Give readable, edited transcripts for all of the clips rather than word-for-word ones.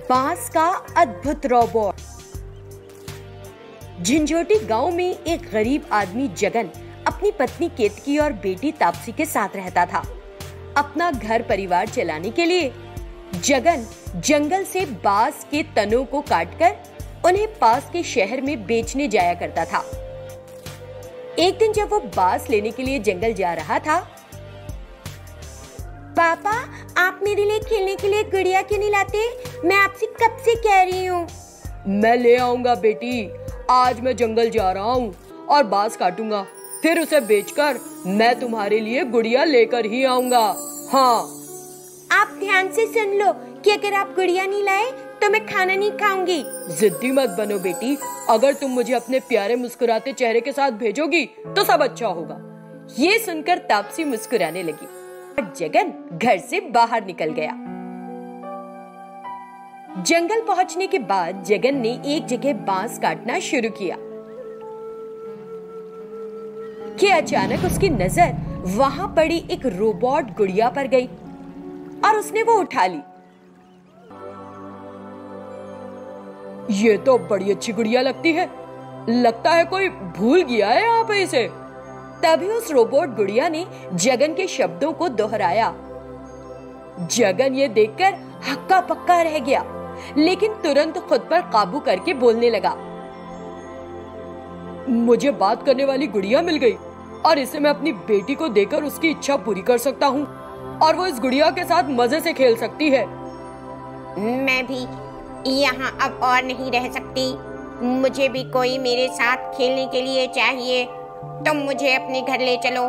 बांस का अद्भुत रोबोट। झंझोटी गांव में एक गरीब आदमी जगन अपनी पत्नी केतकी और बेटी तापसी के साथ रहता था। अपना घर परिवार चलाने के लिए जगन जंगल से बांस के तनों को काटकर उन्हें पास के शहर में बेचने जाया करता था। एक दिन जब वो बांस लेने के लिए जंगल जा रहा था, पापा आप मेरे लिए खेलने के लिए गुड़िया क्यों नहीं लाते? मैं आपसे कब से कह रही हूँ। मैं ले आऊंगा बेटी, आज मैं जंगल जा रहा हूँ और बांस काटूंगा, फिर उसे बेचकर मैं तुम्हारे लिए गुड़िया लेकर ही आऊंगा। हाँ, आप ध्यान से सुन लो कि अगर आप गुड़िया नहीं लाए तो मैं खाना नहीं खाऊंगी। जिद्दी मत बनो बेटी, अगर तुम मुझे अपने प्यारे मुस्कुराते चेहरे के साथ भेजोगी तो सब अच्छा होगा। ये सुनकर तापसी मुस्कुराने लगी और जगन घर से बाहर निकल गया। जंगल पहुंचने के बाद जगन ने एक जगह बांस काटना शुरू किया कि अचानक उसकी नजर वहां पड़ी एक रोबोट गुड़िया पर गई और उसने वो उठा ली। ये तो बड़ी अच्छी गुड़िया लगती है, लगता है कोई भूल गया है यहाँ पे इसे। तभी उस रोबोट गुड़िया ने जगन के शब्दों को दोहराया। जगन ये देखकर हक्का पक्का रह गया, लेकिन तुरंत खुद पर काबू करके बोलने लगा। मुझे बात करने वाली गुड़िया मिल गई और इसे मैं अपनी बेटी को देकर उसकी इच्छा पूरी कर सकता हूँ और वो इस गुड़िया के साथ मजे से खेल सकती है। मैं भी यहाँ अब और नहीं रह सकती, मुझे भी कोई मेरे साथ खेलने के लिए चाहिए। तुम मुझे अपने घर ले चलो,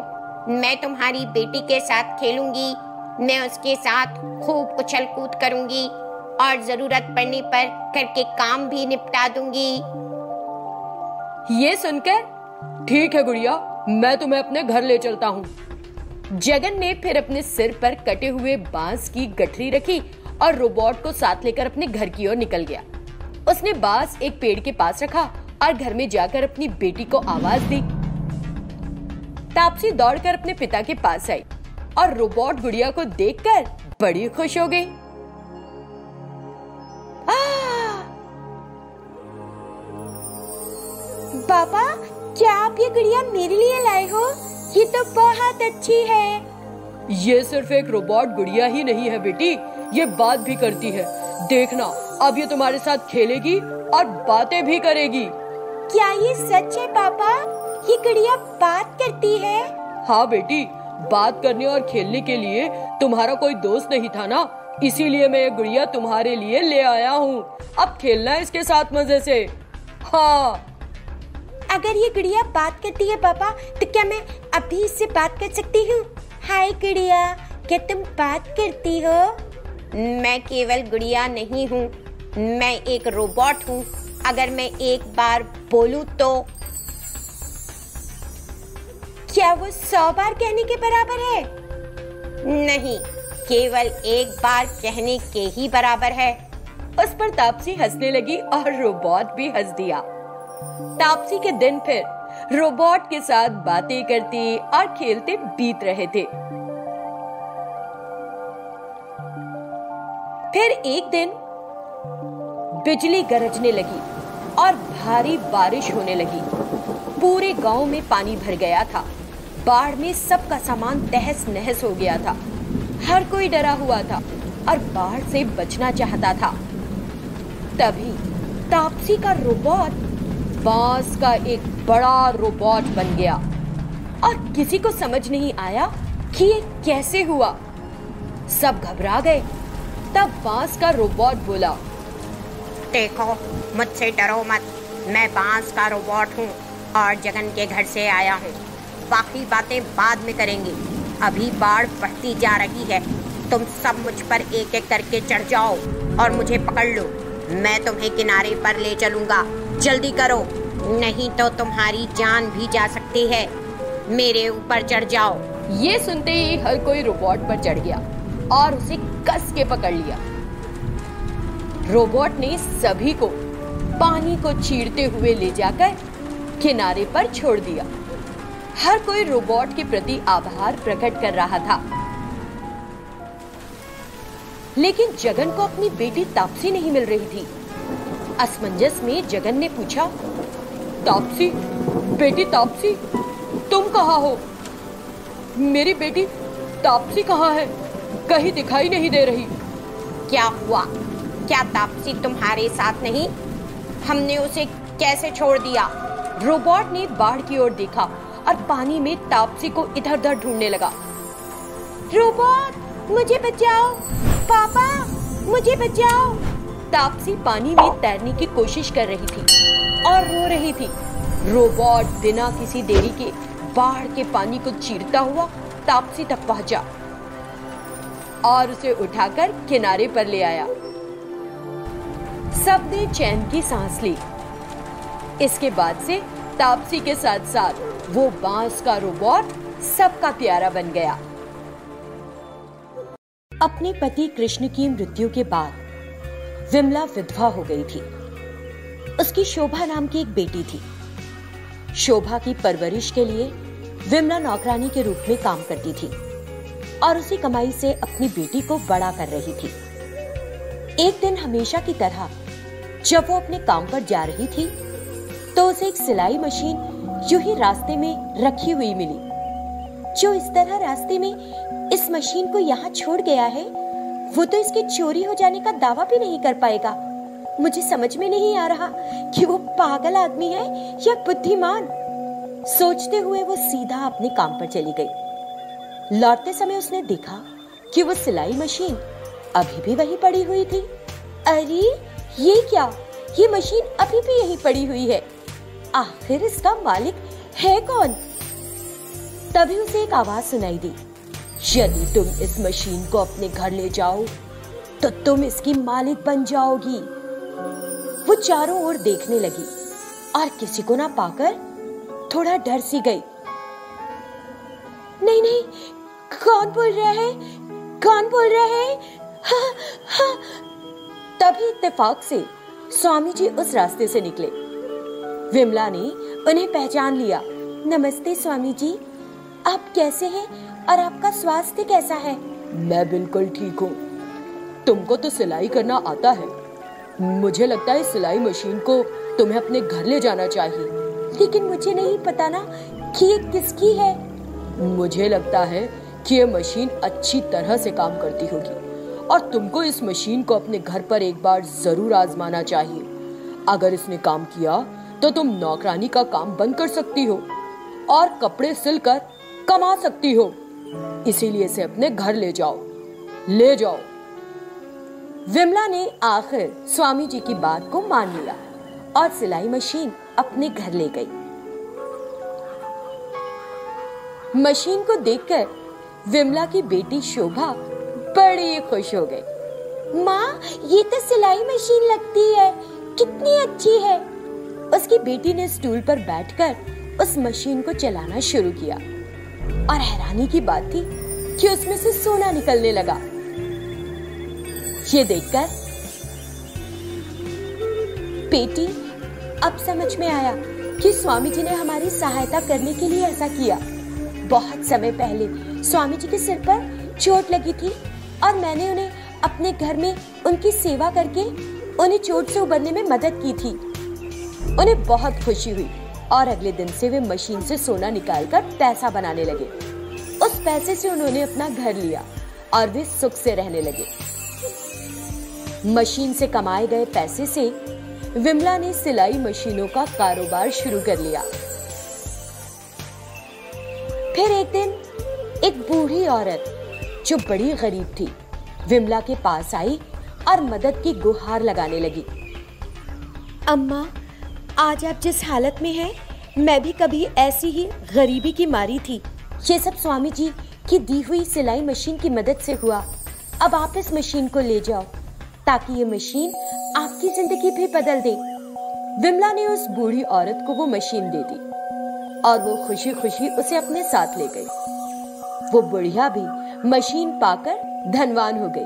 मैं तुम्हारी बेटी के साथ खेलूंगी, मैं उसके साथ खूब उछल कूद करूंगी और जरूरत पड़ने पर घर के काम भी निपटा दूंगी। ये सुनकर ठीक है गुड़िया, मैं तुम्हें अपने घर ले चलता हूँ। जगन ने फिर अपने सिर पर कटे हुए बांस की गठरी रखी और रोबोट को साथ लेकर अपने घर की ओर निकल गया। उसने बांस एक पेड़ के पास रखा और घर में जाकर अपनी बेटी को आवाज दी। तापसी दौड़कर अपने पिता के पास आई और रोबोट गुड़िया को देखकर बड़ी खुश हो गई। पापा, क्या आप ये गुड़िया मेरे लिए लाए हो? ये तो बहुत अच्छी है। ये सिर्फ एक रोबोट गुड़िया ही नहीं है बेटी, ये बात भी करती है। देखना, अब ये तुम्हारे साथ खेलेगी और बातें भी करेगी। क्या ये सच है पापा? ये गुड़िया बात करती है? हाँ बेटी, बात करने और खेलने के लिए तुम्हारा कोई दोस्त नहीं था ना, इसीलिए मैं ये गुड़िया तुम्हारे लिए ले आया हूँ। अब खेलना इसके साथ मजे से। हाँ, अगर ये गुड़िया बात करती है पापा, तो क्या मैं अभी इससे बात कर सकती हूँ? हाय गुड़िया, क्या तुम बात करती हो? मैं केवल गुड़िया नहीं हूँ, मैं एक रोबोट हूँ। अगर मैं एक बार बोलूँ तो क्या वो 100 बार कहने के बराबर है? नहीं, केवल एक बार कहने के ही बराबर है। उस पर तापसी हंसने लगी और रोबोट भी हंस दिया। तापसी के दिन फिर रोबोट के साथ बातें करते और खेलते बीत रहे थे। फिर एक दिन बिजली गरजने लगी और भारी बारिश होने लगी। पूरे गांव में पानी भर गया था। बाढ़ में सबका सामान तहस नहस हो गया था। हर कोई डरा हुआ था और बाढ़ से बचना चाहता था। तभी तापसी का रोबोट बांस का एक बड़ा रोबोट बन गया और किसी को समझ नहीं आया कि ये कैसे हुआ। सब घबरा गए। तब बांस का रोबोट बोला, देखो, मुझसे डरो मत, मैं बांस का रोबोट हूँ और जगन के घर से आया हूँ। बाकी बातें बाद में करेंगे, अभी बाढ़ बढ़ती जा रही है। तुम सब मुझ पर एक एक करके चढ़ जाओ और मुझे पकड़ लो, मैं तुम्हें किनारे पर ले चलूंगा। जल्दी करो, नहीं तो तुम्हारी जान भी जा सकती है। मेरे ऊपर चढ़ जाओ। ये सुनते ही हर कोई रोबोट पर चढ़ गया और उसे कस के पकड़ लिया। रोबोट ने सभी को पानी को चीरते हुए ले जाकर किनारे पर छोड़ दिया। हर कोई रोबोट के प्रति आभार प्रकट कर रहा था। लेकिन जगन को अपनी बेटी तापसी नहीं मिल रही थी। असमंजस में जगन ने पूछा, तापसी, बेटी तापसी, तुम कहाँ हो? मेरी बेटी तापसी कहाँ है? कहीं दिखाई नहीं दे रही। क्या हुआ? क्या तापसी तुम्हारे साथ नहीं? हमने उसे कैसे छोड़ दिया? रोबोट ने बाढ़ की ओर देखा और पानी में तापसी को इधर उधर ढूंढने लगा। रोबोट, मुझे बचाओ! पापा, मुझे बचाओ! तापसी पानी में तैरने की कोशिश कर रही थी और रो रही थी। रोबोट बिना किसी देरी के बाढ़ के पानी को चीरता हुआ तापसी तक पहुंचा और उसे उठाकर किनारे पर ले आया। सबने चैन की सांस ली। इसके बाद से तापसी के साथ साथ वो बांस का रोबोट सबका प्यारा बन गया। अपने पति कृष्ण की मृत्यु के बाद विमला विधवा हो गई थी। उसकी शोभा नाम की एक बेटी थी। शोभा की परवरिश के लिए विमला नौकरानी के रूप में काम करती थी और उसी कमाई से अपनी बेटी को बड़ा कर रही थी। एक दिन हमेशा की तरह जब वो अपने काम पर जा रही थी तो उसे एक सिलाई मशीन यूं ही रास्ते में रखी हुई मिली। जो इस तरह रास्ते में इस मशीन को यहाँ छोड़ गया है, वो तो इसके चोरी हो जाने का दावा भी नहीं कर पाएगा। मुझे समझ में नहीं आ रहा कि वो पागल आदमी है या बुद्धिमान। सोचते हुए वो सीधा अपने काम पर चली गई। लौटते समय उसने देखा कि वो सिलाई मशीन अभी भी वहीं पड़ी हुई थी। अरे ये क्या? ये मशीन अभी भी यहीं पड़ी हुई है। आखिर इसका मालिक है कौन? तभी उसे एक आवाज सुनाई दी, यदि तुम इस मशीन को अपने घर ले जाओ तो तुम इसकी मालिक बन जाओगी। वो चारों ओर देखने लगी और किसी को ना पाकर थोड़ा डर सी गई। नहीं नहीं, कौन बोल रहा है? कौन बोल रहा है? हाँ, हाँ। तभी इत्तेफाक से स्वामी जी उस रास्ते से निकले। विमला ने उन्हें पहचान लिया। नमस्ते स्वामी जी, आप कैसे हैं और आपका स्वास्थ्य कैसा है? मैं बिल्कुल ठीक हूँ। तुमको तो सिलाई करना आता है। मुझे लगता है सिलाई मशीन को तुम्हें अपने घर ले जाना चाहिए। लेकिन मुझे नहीं पता ना कि ये किसकी है। मुझे लगता है कि ये मशीन अच्छी तरह से काम करती होगी और तुमको इस मशीन को अपने घर पर एक बार जरूर आजमाना चाहिए। अगर इसने काम किया तो तुम नौकरानी का काम बंद कर सकती हो और कपड़े सिलकर कमा सकती हो। इसीलिए इसे अपने घर ले जाओ, ले जाओ। विमला ने आखिर स्वामी जी की बात को मान लिया और सिलाई मशीन अपने घर ले गई। मशीन को देखकर विमला की बेटी शोभा बड़ी खुश हो गई। माँ, ये तो सिलाई मशीन लगती है, कितनी अच्छी है। उसकी बेटी ने स्टूल पर बैठकर उस मशीन को चलाना शुरू किया और हैरानी की बात थी कि उसमें से सोना निकलने लगा। ये देखकर बेटी, अब समझ में आया कि स्वामी जी ने हमारी सहायता करने के लिए ऐसा किया। बहुत समय पहले स्वामी जी के सिर पर चोट लगी थी और मैंने उन्हें अपने घर में उनकी सेवा करके उन्हें चोट से उबरने में मदद की थी। उन्हें बहुत खुशी हुई और अगले दिन से वे मशीन से सोना निकालकर पैसा बनाने लगे। उस पैसे से उन्होंने अपना घर लिया और वे सुख से रहने लगे। मशीन से कमाए गए पैसे से विमला ने सिलाई मशीनों का कारोबार शुरू कर लिया। फिर एक दिन एक बूढ़ी औरत जो बड़ी गरीब थी विमला के पास आई और मदद की गुहार लगाने लगी। अम्मा, आज आप जिस हालत में हैं, मैं भी कभी ऐसी ही गरीबी की मारी थी। ये सब स्वामी जी की दी हुई सिलाई मशीन की मदद से हुआ। अब आप इस मशीन को ले जाओ ताकि ये मशीन आपकी जिंदगी भी बदल दे। विमला ने उस बूढ़ी औरत को वो मशीन दे दी और वो खुशी खुशी उसे अपने साथ ले गई। वो बुढ़िया भी मशीन पाकर धनवान हो गई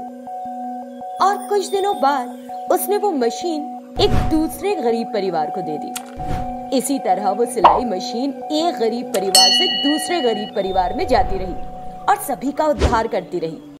और कुछ दिनों बाद उसने वो मशीन एक दूसरे गरीब परिवार को दे दी। इसी तरह वो सिलाई मशीन एक गरीब परिवार से दूसरे गरीब परिवार में जाती रही और सभी का उद्धार करती रही।